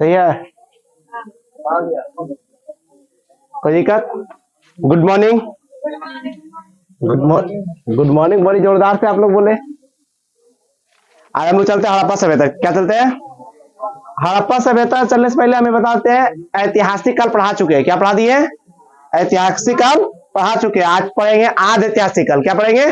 सही है, कोई दिक्कत? Good morning. गुड मॉर्निंग बड़ी जोरदार से आप लोग बोले। आज हम लोग चलते हैं हड़प्पा सभ्यता। क्या चलते हैं? हड़प्पा सभ्यता चलने से पहले हमें बताते हैं ऐतिहासिक काल पढ़ा चुके हैं। क्या पढ़ा दिए? ऐतिहासिक काल पढ़ा चुके हैं। आज पढ़ेंगे आदि ऐतिहासिक काल। क्या पढ़ेंगे?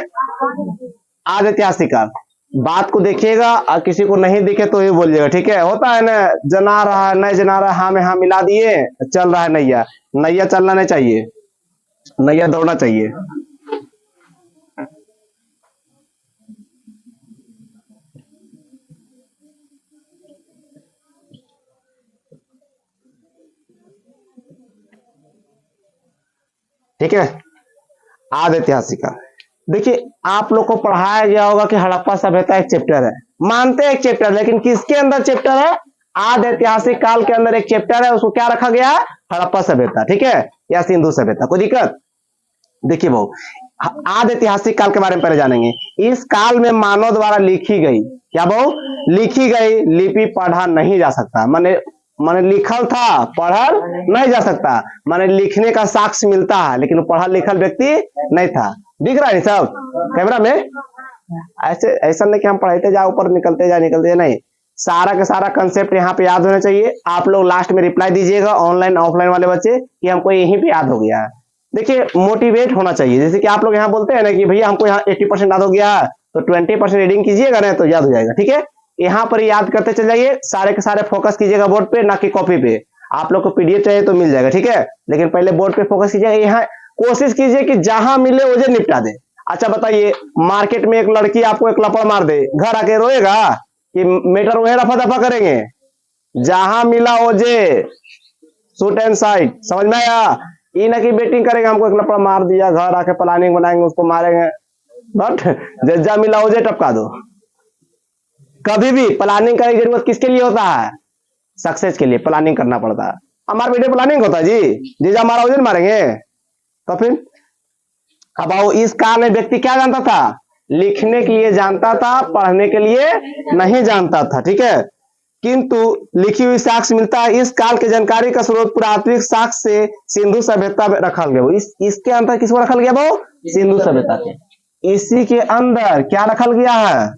आदि ऐतिहासिक काल। बात को देखिएगा और किसी को नहीं दिखे तो ये बोलिएगा, ठीक है? होता है ना, जना रहा है नहीं जना रहा, हाँ में हाँ मिला दिए, चल रहा है नैया। नैया चलना नहीं चाहिए, नैया दौड़ना चाहिए। ठीक है, आदि ऐतिहासिक काल। देखिए, आप लोग को पढ़ाया गया होगा कि हड़प्पा सभ्यता एक चैप्टर है, मानते हैं एक चैप्टर, लेकिन किसके अंदर चैप्टर है? आदि ऐतिहासिक काल के अंदर एक चैप्टर है, उसको क्या रखा गया है? हड़प्पा सभ्यता, ठीक है, या सिंधु सभ्यता। कोई दिक्कत? देखिए भाऊ, आदि ऐतिहासिक काल के बारे में पहले जानेंगे। इस काल में मानव द्वारा लिखी गई, क्या भाऊ? लिखी गई लिपि पढ़ा नहीं जा सकता। माने माने लिखल था, पढ़ा नहीं जा सकता। माने लिखने का साक्ष्य मिलता है, लेकिन पढ़ा लिखल व्यक्ति नहीं था। दिख रहा है सब कैमरा में? ऐसे ऐसा नहीं कि हम पढ़ते जाए ऊपर निकलते जाए, नहीं। सारा का सारा कंसेप्ट यहाँ पे याद होना चाहिए। आप लोग लास्ट में रिप्लाई दीजिएगा, ऑनलाइन ऑफलाइन वाले बच्चे, कि हमको यहीं पे याद हो गया है। देखिए, मोटिवेट होना चाहिए। जैसे कि आप लोग यहाँ बोलते हैं ना कि भैया हमको यहाँ 80% याद हो गया, तो 20% रीडिंग कीजिएगा ना, तो याद हो जाएगा। ठीक है, यहाँ पर याद करते चल जाइए, सारे के सारे फोकस कीजिएगा बोर्ड पे, ना कि कॉपी पे। आप लोग को पीडीएफ चाहिए तो मिल जाएगा, ठीक है, लेकिन पहले बोर्ड पे फोकस कीजिएगा। यहाँ कोशिश कीजिए कि जहां मिले उसे निपटा दे। अच्छा बताइए, मार्केट में एक लड़की आपको एक लपड़ मार दे, घर आके रोएगा कि मेटर वही रफा दफा करेंगे? जहां मिला ओजे, शूट एंड साइड। समझ में आया? ये ना कि बेटिंग करेंगे, हमको एक लपड़ा मार दिया, घर आके प्लानिंग बनाएंगे, उसको मारेंगे। बट जज्जा मिला ओजे टपका दो। कभी भी प्लानिंग करने की जरूरत किसके लिए होता है? सक्सेस के लिए प्लानिंग करना पड़ता है। हमारे बेटे प्लानिंग होता है जी, जीजा मारा ओजे मारेंगे तो फिर? अब आओ, इस काल में व्यक्ति क्या जानता था? लिखने के लिए जानता था, पढ़ने के लिए नहीं जानता था, ठीक है। किंतु लिखी हुई साक्ष्य मिलता है। इस काल की जानकारी का स्रोत पुरातात्विक साक्ष्य से सिंधु सभ्यता में रखा गया। इसके अंदर किसको रखा गया वो? सिंधु सभ्यता के। इसी के अंदर क्या रखा गया है?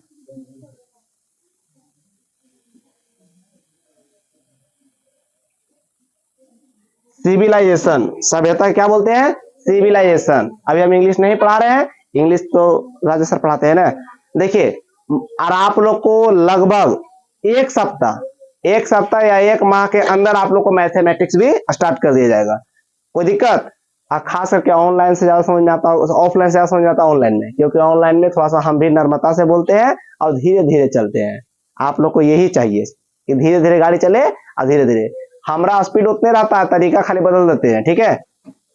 सिविलाइजेशन। सभ्यता क्या बोलते हैं? सिविलाइजेशन। अभी हम इंग्लिश नहीं पढ़ा रहे हैं, इंग्लिश तो राजेश सर पढ़ाते हैं ना। देखिए, और आप लोग को लगभग एक सप्ताह या एक माह के अंदर आप लोग को मैथमेटिक्स भी स्टार्ट कर दिया जाएगा। कोई दिक्कत? खास करके ऑनलाइन से ज्यादा समझ में आता है, ऑफलाइन से ज्यादा समझ में आता है ऑनलाइन में, क्योंकि ऑनलाइन में थोड़ा सा हम भी नर्मता से बोलते हैं और धीरे धीरे चलते हैं। आप लोग को यही चाहिए कि धीरे धीरे गाड़ी चले और धीरे धीरे। हमारा स्पीड उतने रहता है, तरीका खाली बदल देते हैं, ठीक है।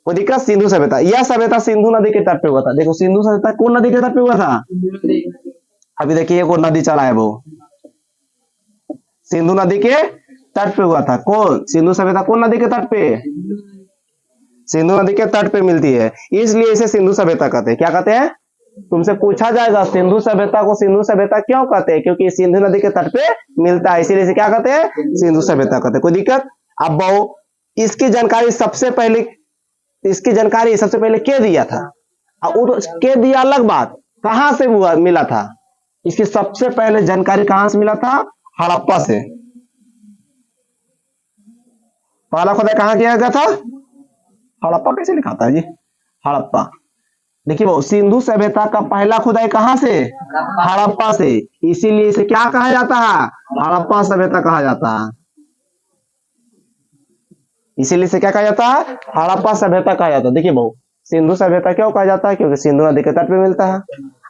कोई दिक्कत? सिंधु सभ्यता, यह सभ्यता सिंधु नदी के तट पे हुआ था। देखो, सिंधु सभ्यता कौन नदी के तट पे हुआ था? अभी देखिए, वो नदी चला है, वो सिंधु नदी के तट पे हुआ था। कौन? सिंधु सभ्यता कौन नदी के तट पे? सिंधु नदी के तट पे मिलती है, इसलिए इसे सिंधु सभ्यता कहते हैं। क्या कहते हैं? तुमसे पूछा जाएगा सिंधु सभ्यता को सिंधु सभ्यता क्यों कहते हैं? क्योंकि सिंधु नदी के तट पे मिलता है, इसीलिए इसे क्या कहते हैं? सिंधु सभ्यता कहते हैं। कोई दिक्कत? अब बहु इसकी जानकारी सबसे पहले के दिया था? और के दिया अलग बात, कहां से हुआ मिला था? इसकी सबसे पहले जानकारी कहां से मिला था? हड़प्पा से। पहला खुदाई कहां किया गया था? हड़प्पा। कैसे लिखा था जी? हड़प्पा। देखिए वो सिंधु सभ्यता का पहला खुदाई कहां से? हड़प्पा से। इसीलिए इसे क्या कहा जाता है? हड़प्पा सभ्यता कहा जाता है। इसीलिए इसे क्या कहा जाता है? हड़प्पा सभ्यता कहा जाता है। देखिए बहु, सिंधु सभ्यता क्यों कहा जाता है? क्योंकि सिंधु नदी के तट पे मिलता है।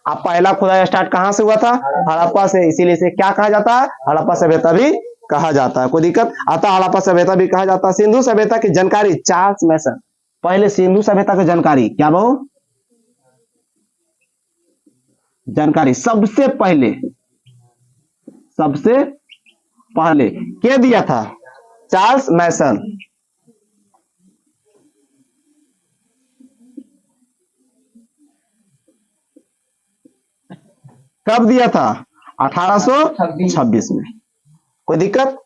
अब पहला खुदाई स्टार्ट कहां से हुआ था? हड़प्पा से, इसीलिए इसे क्या कहा जाता है? हड़प्पा सभ्यता भी कहा जाता है। कोई दिक्कत? अतः हड़प्पा सभ्यता भी कहा जाता है। सिंधु सभ्यता की जानकारी चार्ल्स मैसन। पहले सिंधु सभ्यता की जानकारी क्या बहु? जानकारी सबसे पहले क्या दिया था? चार्ल्स मैसन। कब दिया था? 1826 में। कोई दिक्कत?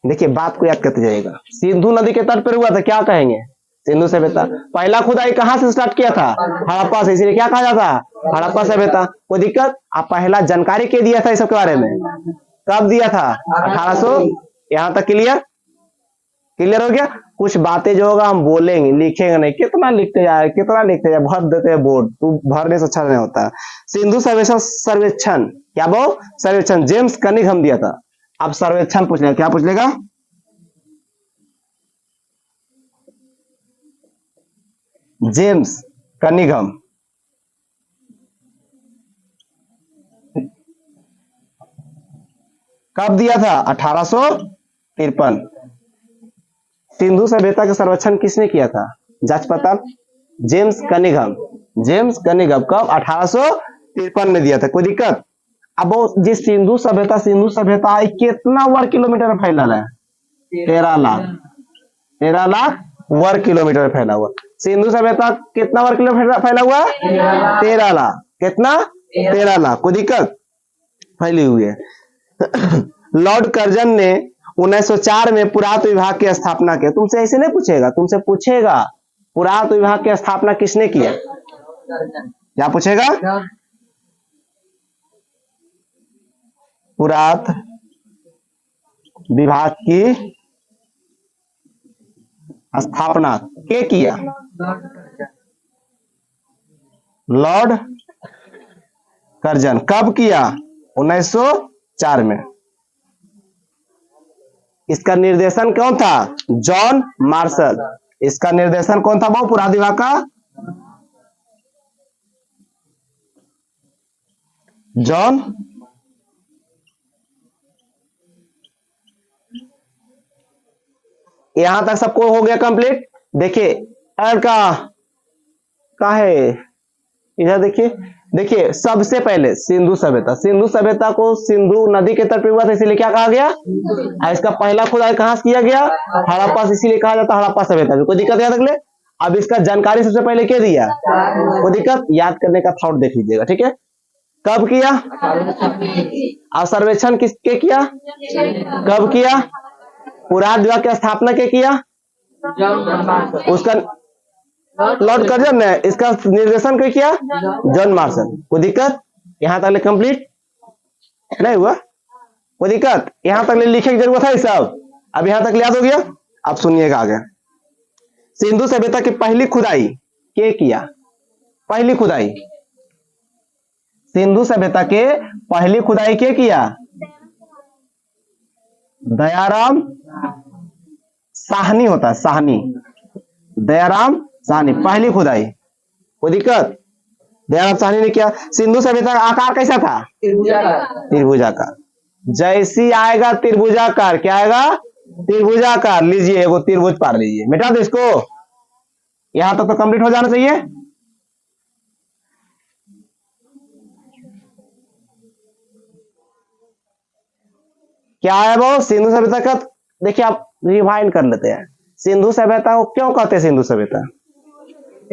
देखिए बात को याद करते जाइएगा। सिंधु नदी के तट पर हुआ था, क्या कहेंगे? सिंधु सभ्यता। पहला खुदाई कहां से स्टार्ट किया था? हड़प्पा से, इसलिए क्या कहा जाता है? हड़प्पा सभ्यता। कोई दिक्कत? आप पहला जानकारी के दिया था इस सब के बारे में? कब दिया था? 1800। यहां तक क्लियर? क्लियर हो गया? कुछ बातें जो होगा हम बोलेंगे, लिखेंगे नहीं। कितना लिखते जाए, कितना लिखते जाए, भर देते हैं बोर्ड, तू भरने से अच्छा नहीं होता। सिंधु सर्वेक्षण, क्या वो सर्वेक्षण जेम्स कनिंघम दिया था। अब सर्वेक्षण पूछ लेगा, क्या पूछ लेगा? James Cunningham. कब दिया था? 1853। सिंधु सभ्यता का सर्वेक्षण किसने किया था? जांच पड़ताल जेम्स कनिंघम। जेम्स कनिंघम कब? 1853 में दिया था। कोई दिक्कत? अब वो जिस सिंधु सभ्यता कितना वर्ग किलोमीटर में फैला है? 13 लाख। 13 लाख वर्ग किलोमीटर में फैला हुआ। सिंधु सभ्यता कितना वर्ग किलोमीटर फैला हुआ? 13 लाख। कितना? 13 लाख। कोई दिक्कत? फैली हुई है। लॉर्ड कर्जन ने 1904 में पुरातत्व विभाग की स्थापना की। तुमसे ऐसे नहीं पूछेगा, तुमसे पूछेगा पुरातत्व विभाग की स्थापना किसने किया? क्या पूछेगा? पुरातत्व विभाग की स्थापना के किया? Lord Curzon. कब किया? 1904 में। इसका निर्देशन कौन था? John Marshall. इसका निर्देशन कौन था? वो पुरातत्व विभाग का जॉन। यहां तक सबको हो गया कंप्लीट। देखिए एड का है इधर, देखिए सबसे पहले सिंधु सभ्यता को सिंधु नदी के तट पर हुआ था, इसीलिए क्या कहा गया? इसका पहला खुदाई कहां से किया गया? हड़प्पा से, इसीलिए कहा जाता हड़प्पा सभ्यता। कोई दिक्कत याद रख ले। अब इसका जानकारी सबसे पहले क्या दिया? कोई दिक्कत? याद करने का थॉट देख लीजिएगा, ठीक है? कब किया? और सर्वेक्षण किसके किया? कब किया? पुरातत्व विभाग की स्थापना के किया? उसका लॉर्ड कर्जन ने। इसका निर्देशन क्या किया? John Marshall. कोई दिक्कत? यहां तक कंप्लीट नहीं हुआ? कोई दिक्कत? यहां तक लिखे की जरूरत है सब? अब यहां तक याद हो गया? अब सुनिएगा आगे। सिंधु सभ्यता की पहली खुदाई के किया? पहली खुदाई सिंधु सभ्यता के पहली खुदाई के किया? दयाराम साहनी होता है, साहनी। दयाराम साहनी पहली खुदाई। कोई दिक्कत? दयाराम साहनी ने किया। सिंधु सभ्यता का आकार कैसा था? त्रिभुजाकार। जैसी आएगा त्रिभुजाकार, क्या आएगा? त्रिभुजाकार। लीजिए एगो त्रिभुज पार लीजिए, मिटा दो इसको। यहां तक तो कंप्लीट हो जाना चाहिए। क्या है वो? सिंधु सभ्यता का देखिए, आप रिवाइंड कर लेते हैं। सिंधु सभ्यता को क्यों कहते हैं सिंधु सभ्यता?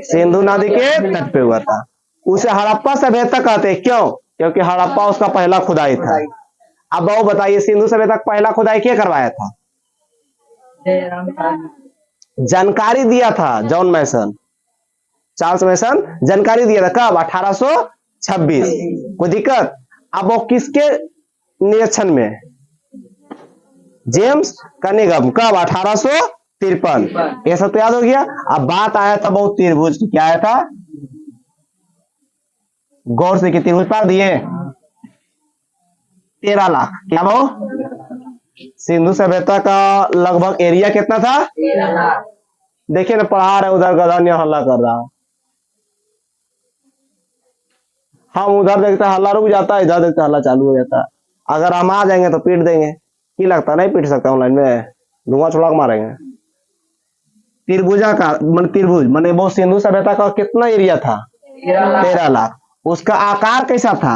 सिंधु नदी के तट पे हुआ था। उसे हड़प्पा सभ्यता कहते हैं, क्यों? क्योंकि हड़प्पा उसका पहला खुदाई था। अब वो बताइए सिंधु सभ्यता का पहला खुदाई क्या करवाया था? जानकारी दिया था जॉन मैसन, चार्ल्स मैसन। जानकारी दिया था कब? 1826। कोई दिक्कत? अब वो किसके निरीक्षण में? James Cunningham. कब? 1853। ये सब तो याद हो गया। अब बात आया था बहुत त्रिभुज। क्या आया था? गौर से कि त्रिभुज पार दिए 13 लाख। क्या वो? सिंधु सभ्यता का लगभग एरिया कितना था? देखिए ना, पढ़ा रहे उधर गधा हल्ला कर रहा। हम उधर देखते हल्ला रुक जाता है, इधर देखते हल्ला चालू हो जाता है। अगर हम आ जाएंगे तो पीट देंगे। की लगता नहीं पीट सकता ऑनलाइन में, धुआं छोड़ा के मारेंगे। त्रिभुजाकार मन त्रिभुज माने वो सिंधु सभ्यता का कितना एरिया था? 13 लाख। उसका आकार कैसा था?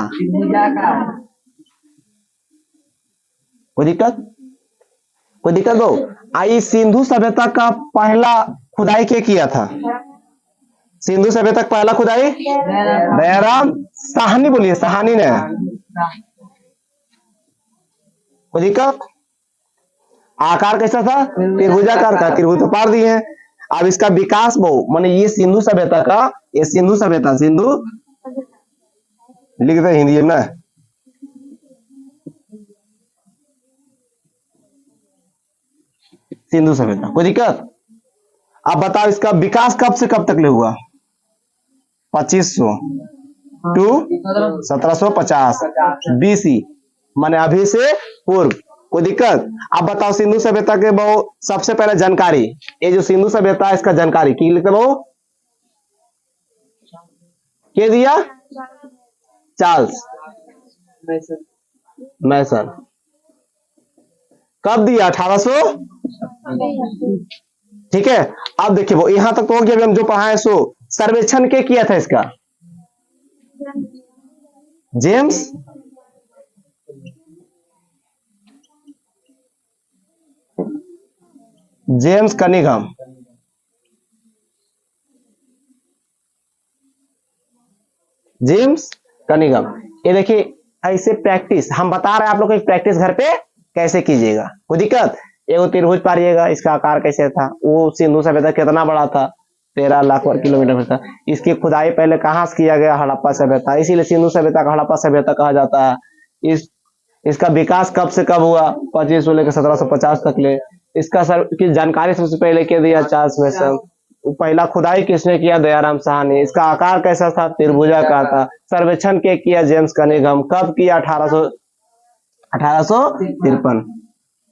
कोई दिक्कत? कोई दिक्कत हो? आई सिंधु सभ्यता का पहला खुदाई क्या किया था? सिंधु सभ्यता का पहला खुदाई दयाराम साहनी, बोलिए साहनी ने। कोई दिक्कत? आकार कैसा था? त्रिभुजाकार का। त्रिभुज तो पार दिए हैं। अब इसका विकास बहु माने ये सिंधु सभ्यता का, ये सिंधु सभ्यता, सिंधु लिखते हिंदी में ना, सिंधु सभ्यता, कोई दिक्कत? अब बताओ इसका विकास कब से कब तक ले हुआ? 2500 टू 1750 BC, माने अभी से पूर्व। कोई दिक्कत? अब बताओ सिंधु सभ्यता के बहु सबसे पहले जानकारी, ये जो सिंधु सभ्यता है इसका जानकारी की लिखते बहु के दिया? चार्ल्स मैसन। कब दिया? 1800। ठीक है। अब देखिए वो यहां तक तो हो गया, अभी हम जो पढ़ाए सो सर्वेक्षण के किया था इसका? James James Cunningham. James Cunningham. ये देखिए ऐसे प्रैक्टिस हम बता रहे हैं आप लोग को, प्रैक्टिस घर पे कैसे कीजिएगा। कोई दिक्कत? एगो त्रिभुज पारिएगा, इसका आकार कैसे था, वो सिंधु सभ्यता कितना बड़ा था, 13 लाख वर्ग किलोमीटर था। इसकी खुदाई पहले कहाँ से किया गया? हड़प्पा सभ्यता, इसीलिए सिंधु सभ्यता का हड़प्पा सभ्यता कहा जाता है। इसका विकास कब से कब हुआ? 2500 लेकर 1750 तक ले। इसका की जानकारी सबसे पहले के दिया? चार्ल्स मैसन। पहला खुदाई किसने किया? दयाराम साहा ने। इसका आकार कैसा था? त्रिभुजाकार था। सर्वेक्षण के किया? James Cunningham. कब किया? 1853।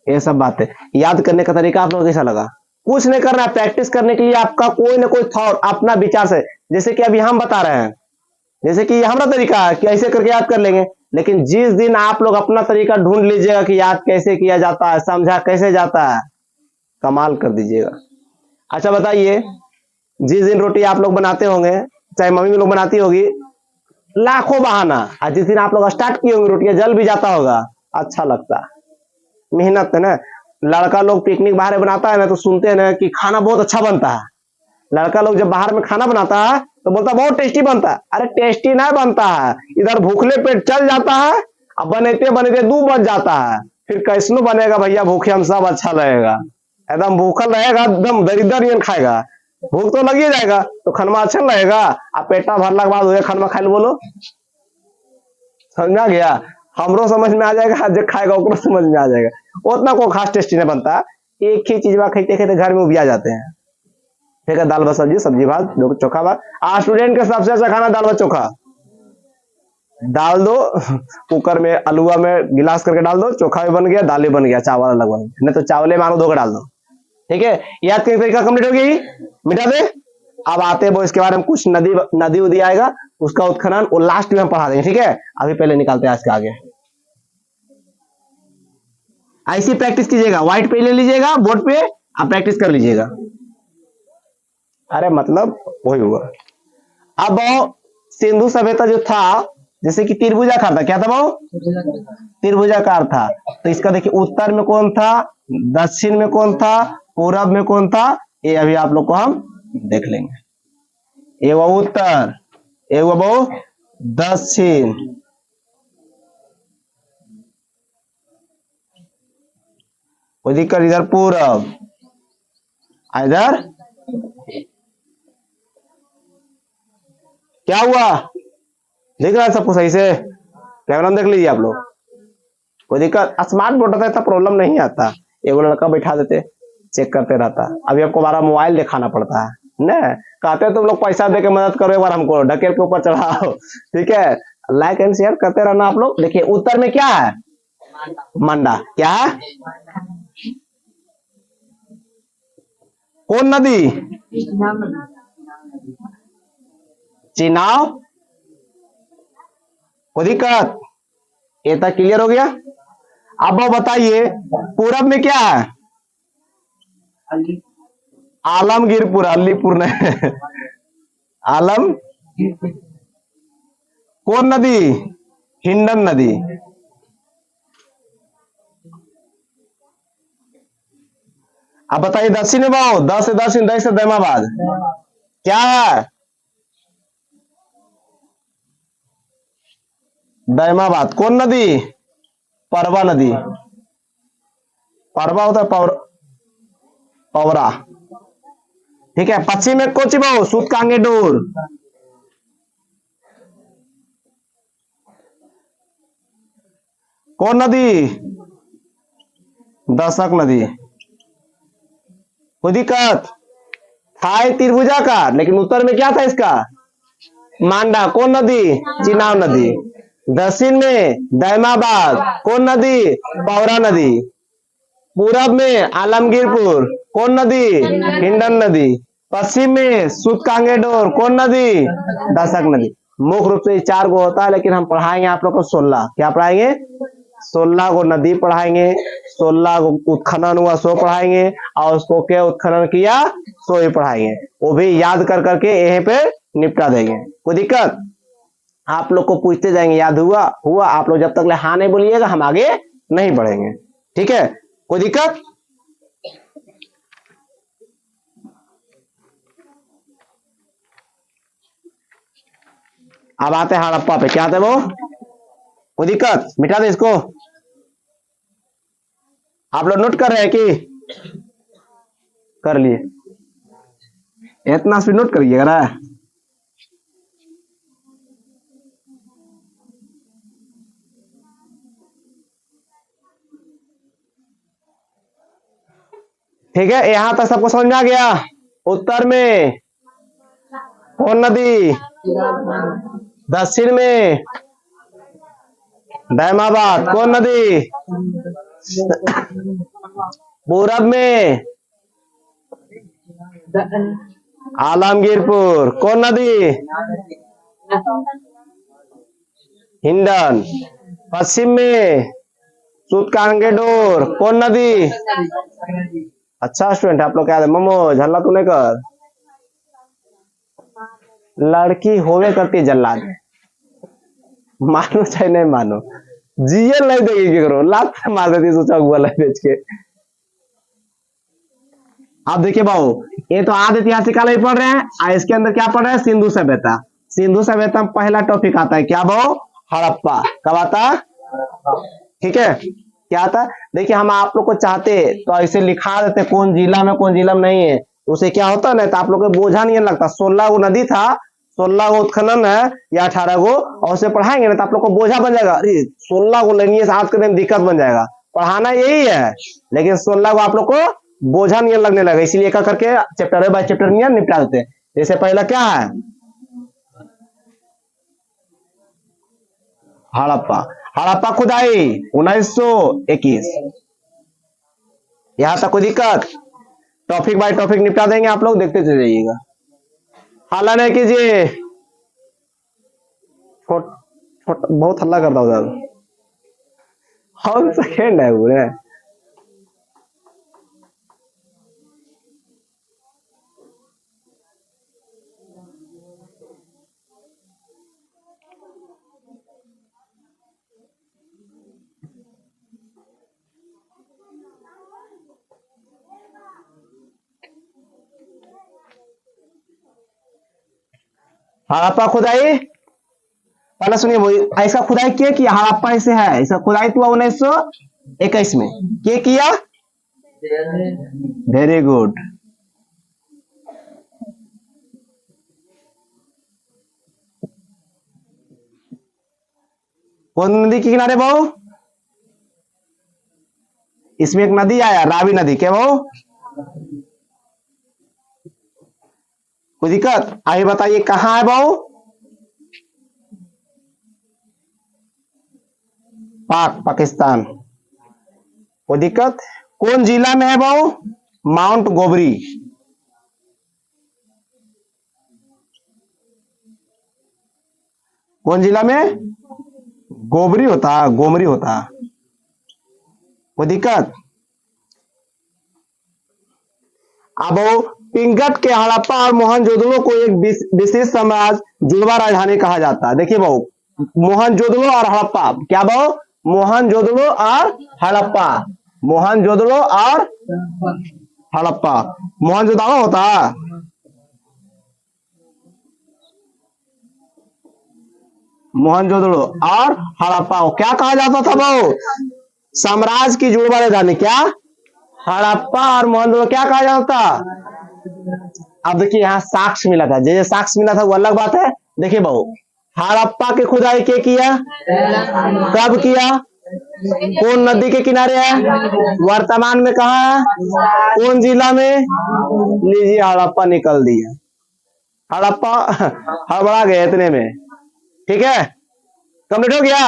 ये सब बातें याद करने का तरीका आप लोगों को कैसा लगा? कुछ नहीं करना, प्रैक्टिस करने के लिए आपका कोई ना कोई थॉट अपना विचार से, जैसे कि अभी हम बता रहे हैं, जैसे कि हमारा तरीका है कि ऐसे करके याद कर लेंगे, लेकिन जिस दिन आप लोग अपना तरीका ढूंढ लीजिएगा कि याद कैसे किया जाता है, समझा कैसे जाता है, कमाल कर दीजिएगा। अच्छा बताइए, जिस दिन रोटी आप लोग बनाते होंगे, चाहे मम्मी लोग बनाती होगी, लाखों बहाना, और जिस दिन आप लोग स्टार्ट किए होंगे रोटियां जल भी जाता होगा, अच्छा लगता, मेहनत है ना। लड़का लोग पिकनिक बाहर बनाता है ना, तो सुनते हैं ना कि खाना बहुत अच्छा बनता है। लड़का लोग जब बाहर में खाना बनाता है तो बोलता है बहुत टेस्टी बनता है। अरे टेस्टी ना बनता है, इधर भूखले पेट चल जाता है, अब बनते बनते 2 बज जाता है, फिर कैसनो बनेगा भैया, भूखे हम सब अच्छा लगेगा, एकदम भूखल रहेगा, एकदम दरिद्र नहीं खाएगा, भूख तो लगी जाएगा, तो खनमा अच्छा लगेगा। अब पेटा भरला के बाद हो खनमा खाए बोलो, समझा गया? हमरो समझ में आ जाएगा, जो खाएगा उसको समझ में आ जाएगा। उतना को खास टेस्टी नहीं बनता, एक ही चीज खाते खाते घर में उबिया जाते हैं। ठीक है, दाल भात सब्जी, सब्जी भात, चोखा भात। आज स्टूडेंट का सबसे अच्छा खाना दाल भात चोखा। डाल दो कुकर में, अलुआ में गिलास करके डाल दो, चोखा भी बन गया, दाल भी बन गया, चावल अलग बन गया, नहीं तो चावले मारो धोकर डाल दो। ठीक है, याद करने तरीका कंप्लीट हो गई, मिटा दे। अब आते वो इसके बारे में कुछ नदी उदी आएगा, उसका उत्खनन वो लास्ट में हम पढ़ा देंगे। ठीक है, अभी पहले निकालते हैं आज के आगे। ऐसी प्रैक्टिस कीजिएगा, व्हाइट पे ले लीजिएगा, बोर्ड पे आप प्रैक्टिस कर लीजिएगा। अरे मतलब वही हुआ। अब सिंधु सभ्यता जो था, जैसे कि त्रिभुजाकार था, क्या था वो? त्रिभुजाकार था। तो इसका देखिए उत्तर में कौन था, दक्षिण में कौन था, पूरब में कौन था, ये अभी आप लोग को हम देख लेंगे। ये वो उत्तर, ये वो दक्षिण, दिक्कत इधर पूरब, इधर क्या हुआ? देख रहा है सबको सही से? कैमरा में देख लीजिए आप लोग, कोई दिक्कत? स्मार्ट बोर्ड होता है तो प्रॉब्लम नहीं आता, एगो लड़का बैठा देते चेक करते रहता। अभी आपको हमारा मोबाइल दिखाना पड़ता है न, कहते तुम लोग पैसा दे के मदद करो, एक बार हमको ढकेल के ऊपर चढ़ाओ। ठीक है, लाइक एंड शेयर करते रहना आप लोग। देखिए उत्तर में क्या है? मंडा। क्या है? कौन नदी? चिनाव। कोई दिक्कत? ये तक क्लियर हो गया? अब वो बताइए पूरब में क्या है? आलमगीरपुर, अलीपुर नहीं आलम। कौन नदी? हिंडन नदी। अब बताइए दक्षिण में भाव, 10 से दक्षिण, 10 से दैमाबाद क्या है? दैमाबाद। कौन नदी? परवा नदी। पड़वा होता है पौरा। ठीक है, पश्चिम में कोचिबो सूत कांगे डोर। कौन नदी? दशक नदी। कोई दिक्कत? था त्रिभुजाकार, लेकिन उत्तर में क्या था इसका? मांडा। कौन नदी? चिनाब नदी। दक्षिण में दैमाबाद। कौन नदी? पौरा नदी। पूरब में आलमगीरपुर। कौन नदी? हिंडन नदी। पश्चिम में सूतकांगेडोर। कौन नदी? दशक नदी। मुख्य रूप से 4 गो होता है, लेकिन हम पढ़ाएंगे आप लोग को 16। क्या पढ़ाएंगे? 16 गो नदी पढ़ाएंगे, 16 गो उत्खनन हुआ सो पढ़ाएंगे, और उसको क्या उत्खनन किया सो ही पढ़ाएंगे। वो भी याद कर करके यहीं पे निपटा देंगे। कोई दिक्कत? आप लोग को पूछते जाएंगे याद हुआ हुआ, आप लोग जब तक हाँ नहीं बोलिएगा हम आगे नहीं बढ़ेंगे। ठीक है, कोई दिक्कत? अब आते हैं हड़प्पा पे। क्या आते हैं वो? कोई दिक्कत? मिटा दे इसको। आप लोग नोट कर रहे हैं कि कर लिए? इतना स्पीड नोट करिएगा ना। ठीक है, यहां तक सबको समझ में आ गया? उत्तर में कौन नदी? दक्षिण में दैमाबाद। कौन नदी? पूरब में आलमगीरपुर। कौन नदी? हिंडन। पश्चिम में सूतकांगेडोर। कौन नदी? अच्छा स्टूडेंट, आप लोग क्या मोमोज हल्ला तू नहीं कर। लड़की होवे करती जल्लाद, मानो चाहे नहीं मानो, जीएल नहीं देगी करो, लात मार देती सोचा हुआ बेच के। आप देखिए बाबू, ये तो आदि ऐतिहासिक काल में पढ़ रहे हैं, और इसके अंदर क्या पढ़ रहे हैं? सिंधु सभ्यता। सिंधु सभ्यता में पहला टॉपिक आता है क्या बाबू? हड़प्पा। कब आता? ठीक है, क्या आता? देखिए हम आप लोग को चाहते तो ऐसे लिखा देते कौन जिला में कौन जिला में नहीं है, उसे क्या होता ना, तो आप लोग को बोझा नहीं लगता। 16 गो नदी था, 16 गो उत्खनन है या 18 गो, और उसे पढ़ाएंगे ना तो आप लोग को बोझा बन जाएगा। अरे 16 गो लेनी है, आज के दिन दिक्कत बन जाएगा। पढ़ाना यही है, लेकिन 16 गो आप लोग को बोझा नहीं लगने लगा, इसीलिए एक करके चैप्टर बाय चैप्टर नहीं निपटा देते। जैसे पहला क्या है? हड़प्पा। हड़प्पा खुदाई 1921। यहां तक कोई दिक्कत? टॉपिक बाय टॉपिक निपटा देंगे, आप लोग देखते चले जाइएगा। हल्ला नहीं कीजिए, बहुत हल्ला करता उधर। हम सेकेंड है पूरे। हड़प्पा खुदाई पहले सुनिए, ऐसा खुदाई क्या किया? हड़प्पा ऐसे है, ऐसा खुदाई हुआ 1921 में। क्या किया? Very good. कौन नदी के किनारे बहु? इसमें एक नदी आया, रावी नदी। क्या बहु? कोई दिक्कत? आइए बताइए कहाँ है बहु? पाकिस्तान। कोई दिक्कत? कौन जिला में है बहु? माउंट गोबरी। कौन जिला में? गोबरी होता, गोमरी होता। कोई दिक्कत? अब पिंगट के हड़प्पा और मोहनजोदड़ो को एक विशेष साम्राज्य जुड़वा राजधानी कहा जाता है। देखिए बहु, मोहनजोदड़ो और हड़प्पा। क्या बहु? मोहनजोदड़ो और हड़प्पा। मोहनजोदड़ो और हड़प्पा। मोहनजोदड़ो होता है, मोहनजोदड़ो और हड़प्पा को क्या कहा जाता था बहु? साम्राज्य की जुड़वा राजधानी। क्या? हड़प्पा और मोहनजोदड़ो क्या कहा जाता था? अब देखिए यहाँ साक्ष्य मिला था, जैसे साक्ष्य मिला था वो अलग बात है। देखिए बहू, हड़प्पा की खुदाई के किया, कब किया, कौन नदी के किनारे है, वर्तमान में कहा है, कौन जिला में, लीजिए हड़प्पा निकल दिया। हड़प्पा हड़बड़ा गए इतने में, ठीक है, कंप्लीट हो गया।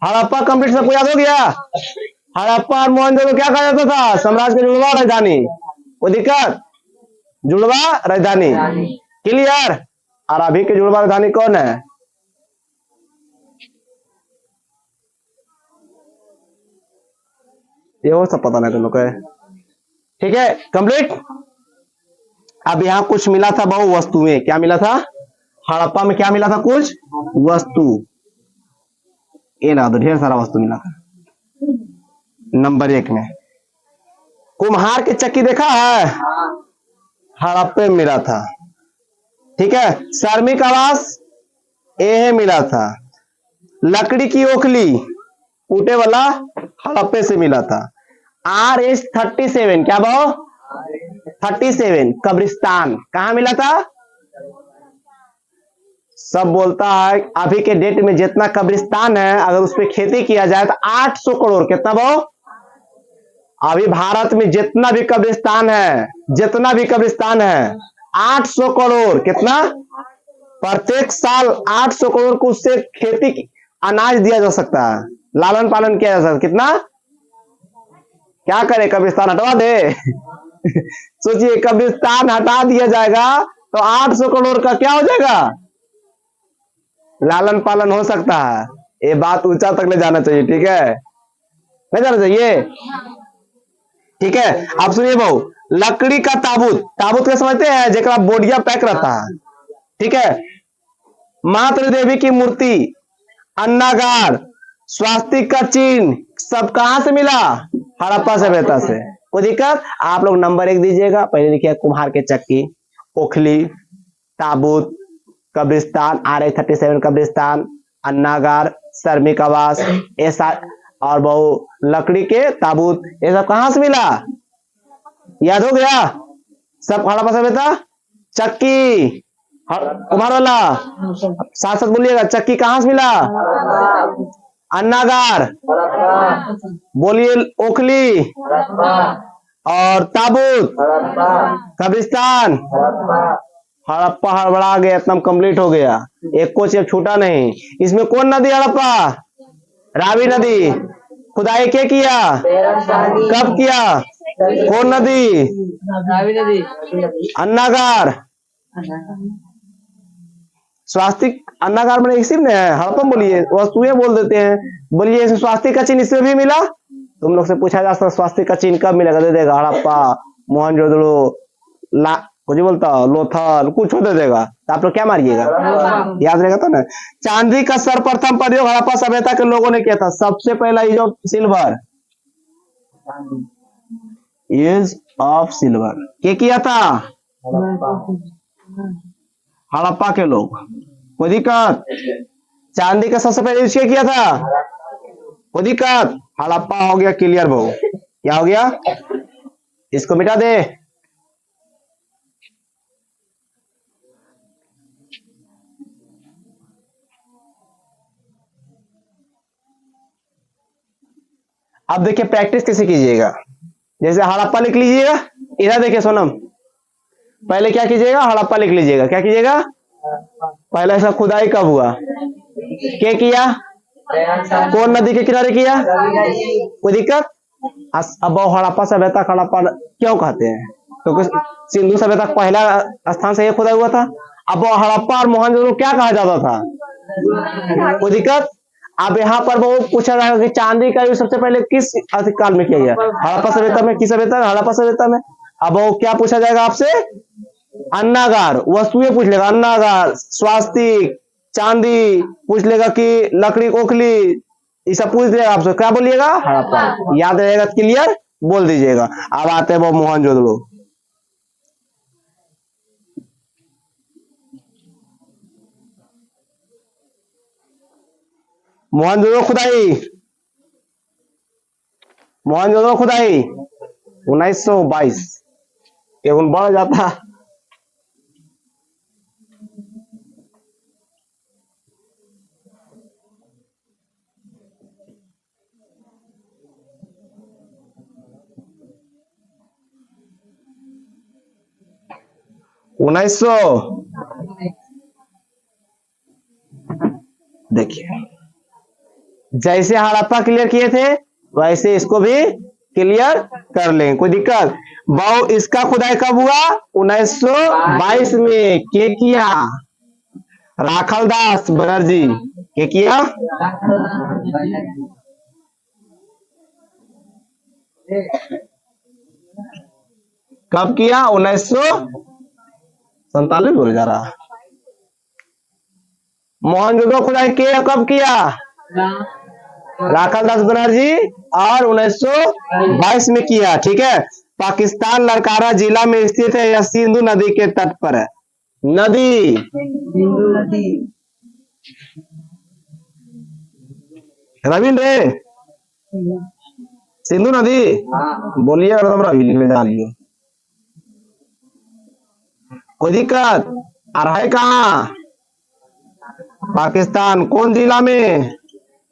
हड़प्पा कंप्लीट, सबको याद हो गया। हड़प्पा और मोहनजोदड़ो क्या कहा जाता था? साम्राज्य का जुड़वा राजधानी। कोई दिक्कत? जुड़वा राजधानी, क्लियर। और अभी के जुड़वा राजधानी कौन है? ये वो सब पता नहीं तुम लोग को है, ठीक है, कंप्लीट। अब यहाँ कुछ मिला था बहु वस्तुएं, क्या मिला था? हड़प्पा में क्या मिला था? कुछ वस्तु, ये ना तो ढेर सारा वस्तु मिला था। नंबर 1 में कुम्हार की चक्की देखा है, हड़प्पे में मिला था, ठीक है। श्रमिक आवास ये मिला था। लकड़ी की ओखली कूटे वाला हड़प्पे से मिला था। RH-37 क्या भाव? 37 कब्रिस्तान कहां मिला था? सब बोलता है अभी के डेट में जितना कब्रिस्तान है अगर उस पर खेती किया जाए तो 800 करोड़, कितना भाव? अभी भारत में जितना भी कब्रिस्तान है, जितना भी कब्रिस्तान है 800 करोड़, कितना? प्रत्येक साल 800 करोड़ को उससे खेती अनाज दिया जा सकता है, लालन पालन किया जा सकता है। कितना? क्या करे, कब्रिस्तान हटवा दे? सोचिए कब्रिस्तान हटा दिया जाएगा तो 800 करोड़ का क्या हो जाएगा? लालन पालन हो सकता है। ये बात ऊंचा तक ले जाना चाहिए, ठीक है, नहीं जाना चाहिए, ठीक है। अब सुनिए बहु, लकड़ी का ताबूत, ताबूत क्या समझते हैं? जेकरा बोडिया पैक रहता है, ठीक है। मातृ देवी की मूर्ति, अन्नागार, स्वास्तिक का चिन्ह सब कहां से मिला? हड़प्पा सभ्यता से। कोई दिक्कत? आप लोग नंबर 1 दीजिएगा। पहले लिखिए कुम्हार के चक्की, ओखली, ताबूत, कब्रिस्तान, RH-37 कब्रिस्तान, अन्नागार, श्रमिक आवास, ऐसा और बहु लकड़ी के ताबूत, ये सब कहां से मिला? याद हो गया सब? हड़प्पा सभ्यता। चक्की कुम्हार वाला, साथ साथ बोलिएगा, चक्की कहां से मिला? अन्नागार, बोलिए, ओखली और ताबूत, कब्रिस्तान। हड़प्पा हड़बड़ा गया, एकदम कंप्लीट हो गया, एक को चीज छूटा नहीं। इसमें कौन नदी? हड़प्पा रावी नदी। खुदाई क्या किया, कब किया, कौन नदी? रावी नदी। अन्नागार, स्वास्तिक, अन्नागार में इसी में है। हड़प्पा बोलिए, वस्तुएं बोल देते हैं, बोलिए इसमें स्वास्तिक का चिन्ह इसमें भी मिला। तुम लोग से पूछा जा सकता स्वास्तिक का चिन्ह कब मिलेगा? दे देगा हड़प्पा, मोहनजोदड़ो, कुछ बोलता लोथल, कुछ हो दे देगा, तो आप लोग क्या मारिएगा? याद रहेगा तो ना। चांदी का सर्वप्रथम प्रयोग हड़प्पा सभ्यता के लोगों ने किया था। सबसे पहला use of silver, use of silver के किया था? हड़प्पा के लोग। कोई दिक्कत? चांदी का सबसे पहले यूज किया था? कोई दिक्कत? हड़प्पा हो गया क्लियर बहु। क्या हो गया? इसको मिटा दे। अब देखिए प्रैक्टिस कैसे कीजिएगा। जैसे हड़प्पा लिख लीजिएगा, इधर देखिए सोनम, पहले क्या कीजिएगा? हड़प्पा लिख लीजिएगा। क्या कीजिएगा? पहले ऐसा खुदाई कब हुआ, क्या किया, कौन नदी के किनारे किया? कोई दिक्कत? अब हड़प्पा सभ्यता हड़प्पा क्यों कहते हैं? क्योंकि सिंधु सभ्यता पहला स्थान से ये खुदा हुआ था। अब हड़प्पा और मोहनजोदड़ो क्या कहा जाता था? कोई दिक्कत? अब यहाँ पर वो पूछा जाएगा कि चांदी का यूज सबसे पहले किस काल में किया गया? हड़प्पा सभ्यता में। किस सभ्यता में? हड़प्पा सभ्यता में। अब वो क्या पूछा जाएगा आपसे? अन्नागार, वस्तुएं पूछ लेगा, अन्नागार, स्वास्तिक, चांदी पूछ लेगा, कि लकड़ी ओखली, ये सब पूछ लेगा आपसे। क्या बोलिएगा? हड़प्पा। याद रहेगा, क्लियर बोल दीजिएगा। अब आते हैं वो मोहनजोदड़ो। मोहनजोदड़ो खुदाई, मोहनजोदड़ो खुदाई 1922 ये उन बढ़ जाता। उन्नीस सौ, देखिए जैसे हड़प्पा क्लियर किए थे वैसे इसको भी क्लियर कर लें, कोई दिक्कत। बहु इसका खुदाई कब हुआ? 1922 में। के किया? राखलदास बनर्जी। के किया? कब किया? 1947 बोल जा रहा। मोहनजोदड़ो खुदाई के कब किया? राखलदास बनर्जी और 1922 में किया। ठीक है। पाकिस्तान लड़कारा जिला में स्थित है, यह सिंधु नदी के तट पर है। नदी रविंद्र सिंधु नदी बोलिए, अगर तुम रवि लिखने जा रही हो कोई दिक्कत आ रहा है? कहाँ? पाकिस्तान कौन जिला में?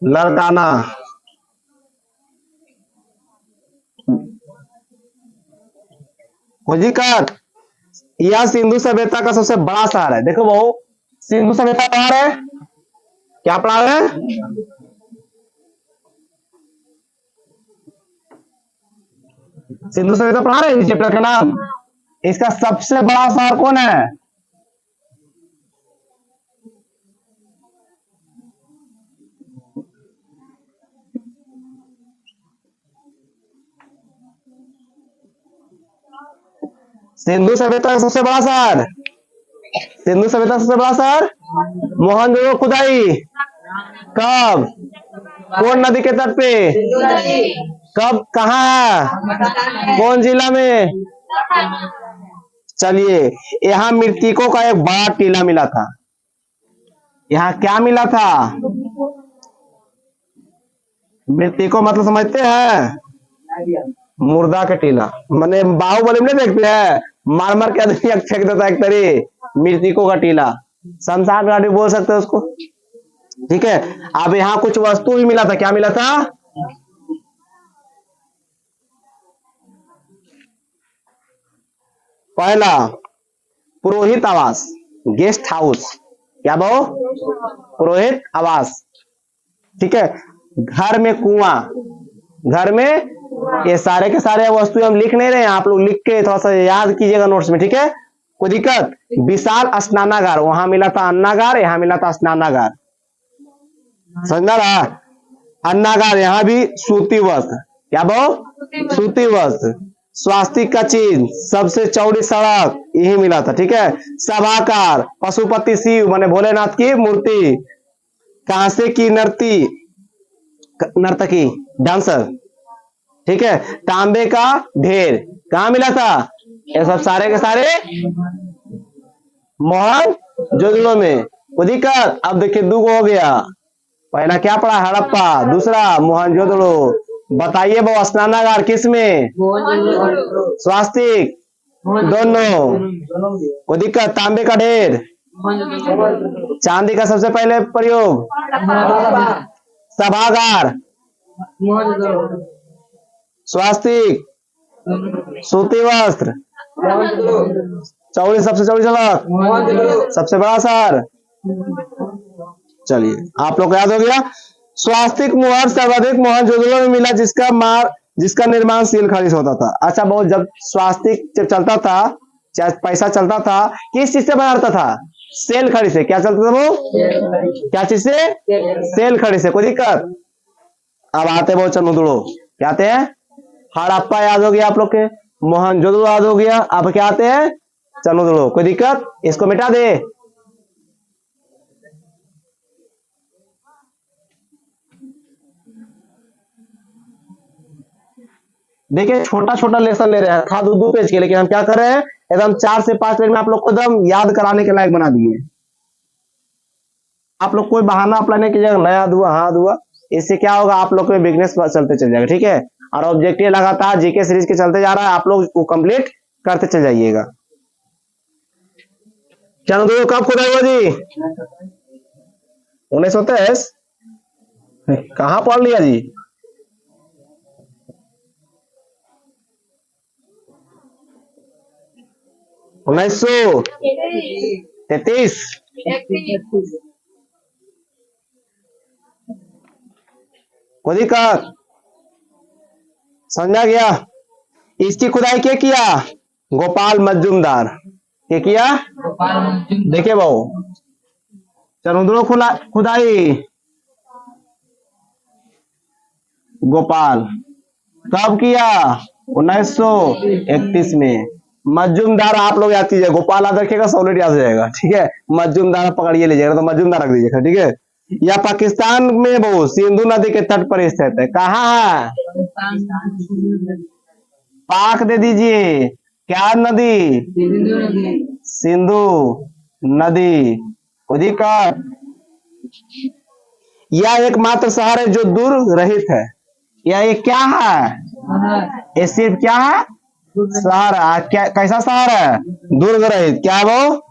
लड़काना। कोई दिक्कत? यह सिंधु सभ्यता का सबसे बड़ा शहर है। देखो बहु, सिंधु सभ्यता पढ़ा रहे, क्या पढ़ा रहे? सिंधु सभ्यता पढ़ा रहे चैप्टर का नाम। इसका सबसे बड़ा शहर कौन है? सिंधु सभ्यता का सबसे बड़ा शहर, सिंधु सभ्यता सबसे बड़ा शहर मोहनजोदड़ो खुदाई कब? कौन नदी के तट पे? कब? कहाँ? कौन जिला में? चलिए, यहाँ मृतकों का एक बड़ा टीला मिला था। यहाँ क्या मिला था? मृतकों मतलब समझते हैं? मुर्दा का टीला। मैंने बाहुबली में नहीं देखते हैं, मार मार के आदमी फेंक देता एक तरी। मृतकों का टीला, शमशान घाटी बोल सकते हैं उसको। ठीक है। अब यहाँ कुछ वस्तु भी मिला था। क्या मिला था? पहला पुरोहित आवास, गेस्ट हाउस। क्या बहु? पुरोहित आवास। ठीक है। घर में कुआं, घर में, ये सारे के सारे वस्तु हम लिख नहीं रहे हैं, आप लोग लिख के थोड़ा सा याद कीजिएगा नोट्स में। ठीक है, कोई दिक्कत? विशाल स्नानागार, वहां मिला था अन्नागार, यहाँ मिला था स्नानागार। समझना रहा? अन्नागार, यहाँ भी सूती वस्त्र। क्या बहु? सूती वस्त्र। स्वास्तिक का चिन्ह, सबसे चौड़ी सड़क, यही मिला था। ठीक है। सभाकार, पशुपति शिव माने भोलेनाथ की मूर्ति। कांसे की नर्तकी, डांसर। ठीक है। तांबे का ढेर, कहा मिला था? ये सब सारे के सारे मोहनजोदड़ो में। कोई दिक्कत? अब देखिए दो हो गया। पहला क्या पढ़ा? हड़प्पा। दूसरा मोहनजोदड़ो। बताइए वो स्नानागार किस में? स्वास्तिक, दोनों। कोई दिक्कत? तांबे का ढेर, चांदी का सबसे पहले प्रयोग, सभागार, स्वास्तिक, सूती वस्त्र, चौड़ी, सबसे चौड़ी सड़क, सबसे बड़ा शहर। चलिए, आप लोग को याद हो गया। स्वास्तिक मुहर सर्वाधिक मोहनजोदड़ो में मिला, जिसका निर्माण सील खड़ी से होता था। अच्छा, बहुत जब स्वास्तिक जब चलता था, चाहे पैसा चलता था, किस चीज से बनाता था? सेल खड़ी से। क्या चलता था वो? क्या चीज से? सेल खड़ी से। कोई दिक्कत? अब आते वो चनुदड़ो। क्या आते हैं? हड़प्पा याद हो गया आप लोग के, मोहनजोदड़ो याद हो गया, अब क्या आते हैं? चनुदड़ो। कोई दिक्कत? इसको मिटा दे। देखिए, छोटा छोटा लेसन ले रहे हैं, था दो पेज के, लेकिन हम क्या कर रहे हैं, एकदम 4 से 5 पेज में आप लोग को एकदम याद कराने के लायक बना दिए। आप लोग कोई बहाना अप्लाई नहीं कीजिएगा, नया याद हुआ, हाँ हुआ, इससे क्या होगा, आप लोग के बिजनेस चलते चल जाएगा। ठीक है। और ऑब्जेक्टिव लगातार जीके सीरीज के चलते जा रहा है, आप लोग वो कंप्लीट करते चल जाइएगा। चंद्रदुर्ग कब खुदा हुआ जी? 1923। कहां पढ़ लिया जी? 1933। कोई दिक्कत? समझा गया? इसकी खुदाई क्या किया? गोपाल मजूमदार। क्या किया? देखिए भाऊ, चंद्रदुर्ग खुदाई गोपाल कब किया? 1931 में। मजूमदार आप लोग याद कीजिए, गोपाल याद रखिएगा, सॉलिड याद हो जाएगा, ठीक है। मजूमदार पकड़िए लीजिएगा, तो मजूमदार रख दीजिएगा, ठीक है। यह पाकिस्तान में वो सिंधु नदी के तट पर स्थित है। कहाँ है? पाक दे दीजिए। क्या नदी? सिंधु नदी। कोई दिक्कत? यह एकमात्र शहर है जो दुर्ग रहित है। यह एक क्या है? ये सिर्फ क्या है? शहर है। क्या कैसा शहर है? दुर्ग रहित। क्या है वो?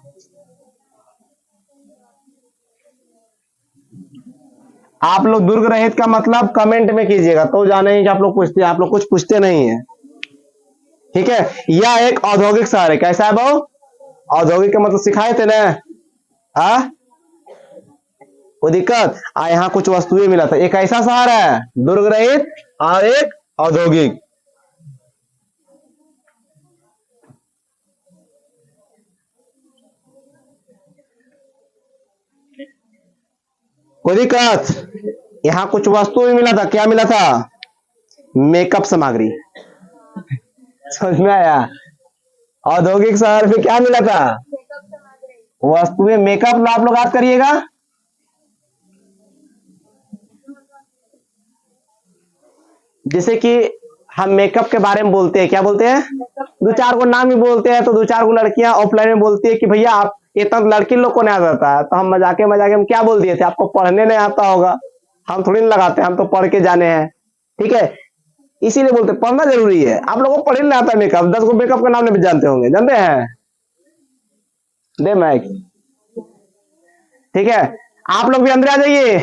आप लोग दुर्ग रहित का मतलब कमेंट में कीजिएगा, तो जानेंगे कि आप लोग पूछते हैं, आप लोग कुछ पूछते नहीं है, ठीक है। यह एक औद्योगिक शहर है। कैसा है वो? औद्योगिक का मतलब सिखाए थे ना? हाँ, कोई दिक्कत? यहाँ कुछ वस्तुएं मिला था। एक ऐसा शहर है दुर्ग रहित और एक औद्योगिक। कोई दिक्कत? यहाँ कुछ वस्तु भी मिला था। क्या मिला था? मेकअप सामग्री। समझ में आया? औद्योगिक शहर में क्या मिला था? वस्तुएं, मेकअप। आप लोग याद करिएगा। जैसे कि हम मेकअप के बारे में बोलते हैं, क्या बोलते हैं? दो चार को नाम ही बोलते हैं, तो दो चार को लड़कियां ऑफलाइन में बोलती है कि भैया आप, ये तब लड़की लोग को नहीं आता है, तो हम मजाके मजाके में क्या बोल दिए थे, आपको पढ़ने नहीं आता होगा। हम थोड़ी ना लगाते हैं, हम तो पढ़ के जाने हैं, ठीक है। इसीलिए बोलते पढ़ना जरूरी है। आप लोगों को पढ़ने नहीं आता मेकअप, 10 को मेकअप का नाम नहीं जानते होंगे, जानते हैं? दे मैक, ठीक है। आप लोग भी अंदर आ जाइए,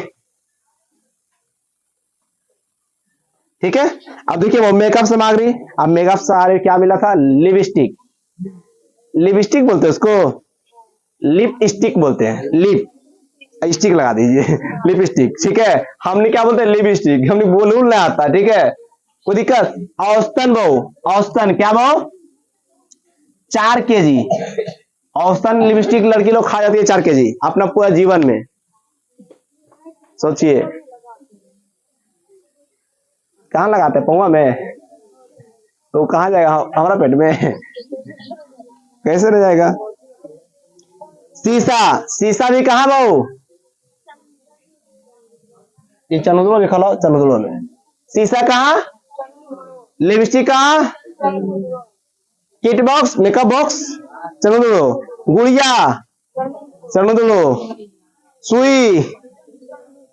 ठीक है। अब देखिए वो मेकअप सामग्री। अब मेकअप सामग्री क्या मिला था? लिपस्टिक। लिपस्टिक बोलते हैं उसको, लिपस्टिक बोलते हैं। लिप स्टिक लगा दीजिए, लिपस्टिक, ठीक है। हमने क्या बोलते हैं? लिपस्टिक। हमने बोलूं नहीं आता, ठीक है। कोई दिक्कत? औसतन भाव, औसतन क्या भाव? 4 kg औसतन लिपस्टिक लड़की लोग खा जाती है, 4 kg अपना पूरा जीवन में। सोचिए, कहाँ लगाते हैं? पौवा में? तो कहाँ जाएगा? हमारा पेट में? कैसे रह जाएगा? शीशा, शीशा भी कहाँ भाऊ? ये चंद्रदुर्ग लिखा लो, चंद्रदुर्ग में। शीशा कहाँ? लिपस्टिक कहाँ? Kit box, makeup box, Chandradurg. गुड़िया, चंद्रदुर्ग। सुई,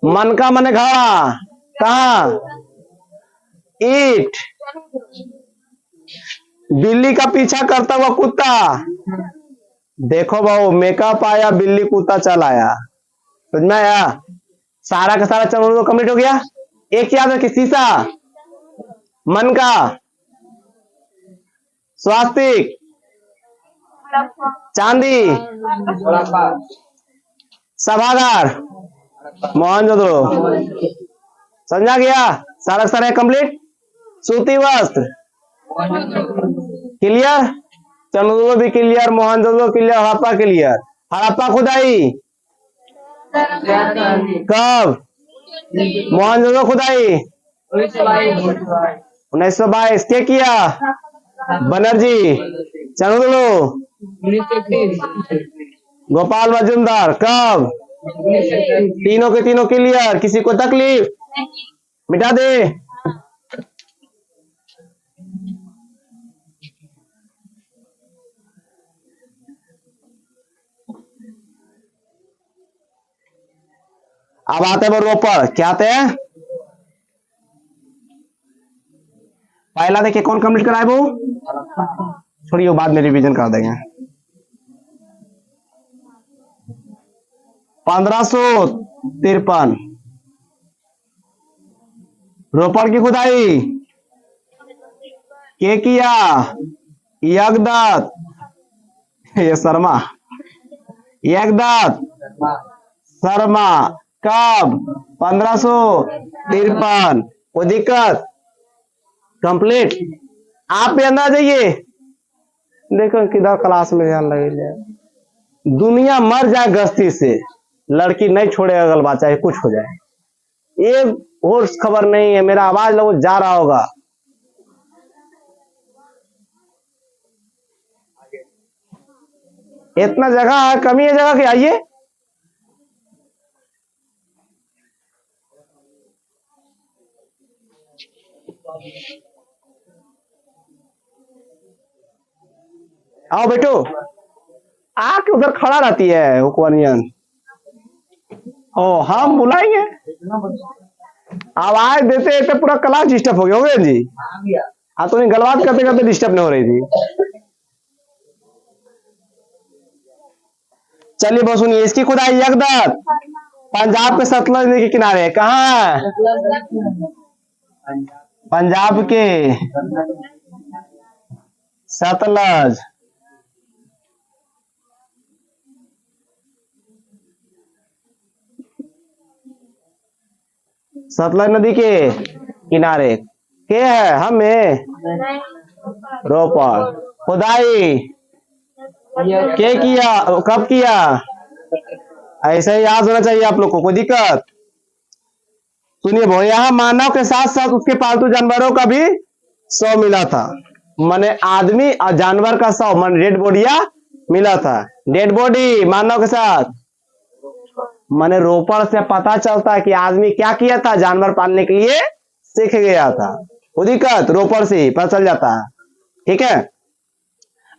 मन का मन घड़ा कहाँ? ईट। बिल्ली का पीछा करता हुआ कुत्ता। देखो भाऊ, मेकअप आया, बिल्ली कुत्ता चल आया, समझ में आया? सारा का सारा चंद्रदुर्ग कंप्लीट हो गया। एक याद रखिए, शीशा, मन का, स्वास्तिक, चांदी, सभागार, मोहनजोदड़ो। समझा गया? सारा सारा कंप्लीट। सूती वस्त्र क्लियर, चंद्रदुर्ग भी clear, Mohenjodaro clear, Harappa clear. Harappa खुदाई कब? मोहनजोदड़ो खुदाई 1922। क्या किया? बनर्जी। चंद्रदुर्ग गोपाल मजूमदार कब? तीनों के तीनों क्लियर, किसी को तकलीफ? मिटा दे। अब आते हैं रोपड़। क्या आते हैं? पहला देखिए कौन कंप्लीट कराए वो, छोड़िए बाद में रिवीजन कर देंगे। 1553 रोपड़ की खुदाई के किया, यज्ञदत्त, ये शर्मा, यज्ञदत्त शर्मा। कब? 1553। कोई दिक्कत? कंप्लीट। आप भी अंदर जाइए, देखो किधर क्लास में ध्यान लगे। दुनिया मर जाए गस्ती से, लड़की नहीं छोड़े अगल बात, चाहे कुछ हो जाए। ये और खबर नहीं है, मेरा आवाज लोग जा रहा होगा। इतना जगह है, कमी है जगह की, आइए। आओ बेटो, आके उधर खड़ा रहती है हुक्मनियन। ओ हम बुलाएंगे, आवाज देते तो पूरा क्लास डिस्टर्ब हो गया होगा जी। हाँ तो गलबात करते करते डिस्टर्ब नहीं हो रही थी। चलिए बहुत सुनिए, इसकी खुदाई यज्ञदत्त पंजाब के सतलज नदी के किनारे। कहाँ है? पंजाब के सतलज सतलज नदी के किनारे के है हमें रोपड़। खुदाई के किया, कब किया? ऐसे ही याद होना चाहिए आप लोग को, कोई दिक्कत? सुनिए भाई, यहाँ मानव के साथ साथ उसके पालतू जानवरों का भी शव मिला था। माने आदमी और जानवर का शव, माने डेड बॉडिया मिला था। डेड बॉडी मानव के साथ, माने रोपड़ से पता चलता है कि आदमी क्या किया था, जानवर पालने के लिए सीख गया था। कोई दिक्कत? रोपड़ से पता चल जाता है। ठीक है,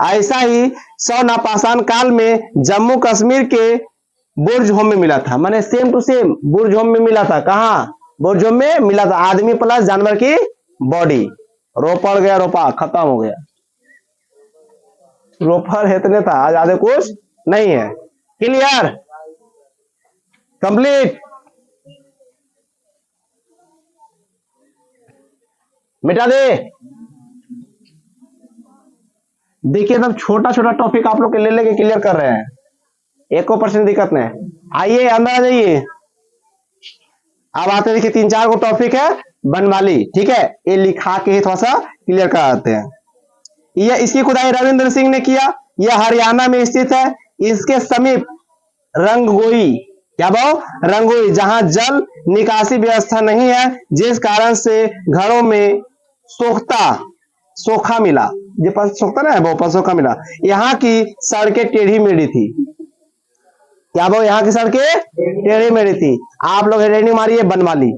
ऐसा ही सौ नापाषाण काल में जम्मू कश्मीर के बुर्जहोम में मिला था। माने सेम टू सेम बुर्जहोम में मिला था। कहाँ? बुर्जहोम में मिला था, आदमी प्लस जानवर की बॉडी। रोपड़ गया, रोपा खत्म हो गया। रोपड़ इतने था, आज ज्यादा कुछ नहीं है। क्लियर? कंप्लीट? मिटा दे। देखिए एकदम छोटा छोटा टॉपिक आप लोग के ले लेके क्लियर कर रहे हैं, एको परसेंट दिक्कत नहीं। आइए अंदर आ जाइए। अब आते देखिए 3-4 को टॉपिक है बनवाली। ठीक है, ये लिखा के ही थोड़ा सा क्लियर कराते हैं। ये इसकी खुदाई रविंद्र सिंह ने किया। यह हरियाणा में स्थित है। इसके समीप रंगगोई, क्या भाव? रंगोई, जहां जल निकासी व्यवस्था नहीं है, जिस कारण से घरों में सोखा मिला। ये सोखता ना है वो सोखा मिला। यहाँ की सड़कें टेढ़ी मेढ़ी थी। क्या भाव? यहाँ की सड़कें टेढ़ी मेढ़ी थी। आप लोग हेडिंग मारिए बनवाली।